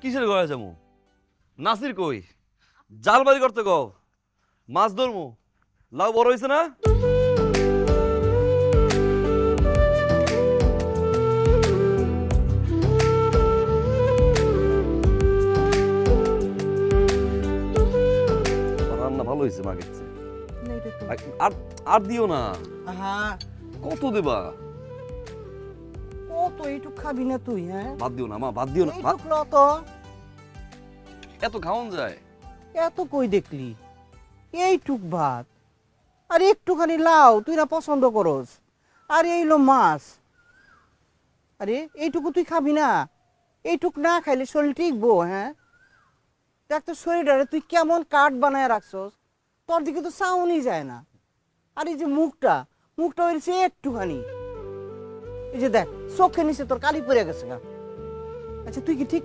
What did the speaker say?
কিসের ঘরে যাবো? নাসির কই? জাল বাড়ি করতে কও, মাছ ধরবো। লাউ বড় হয়েছে না? রান্না ভালো হয়েছে মাগের চেয়ে। আর আর দিও না। হ্যাঁ, কত দেবা? কত এইটুক খাবি না তুই? হ্যাঁ, বাদ দিও না মা, বাদ দিও না। এইটুক ল তো। এত খাওয়ান যায়? এত কই দেখলি? এইটুক ভাত আর একটুখানি লাউ, তুই না পছন্দ করস। আর এইলো মাছ। আরে এইটুকু তুই খাবি না? এইটুক না খাইলে শরীর টিকবো? হ্যাঁ, দেখ তোর শরীরটারে তুই কেমন কাঠ বানায় রাখছস, তোর দিকে তো চাউনই যায় না। আর এই যে মুখটা, মুখটা হয়েছে একটুখানি। এই যে দেখ চোখে নিচে তোর কালি পড়ে গেছে গা। আচ্ছা তুই কি ঠিক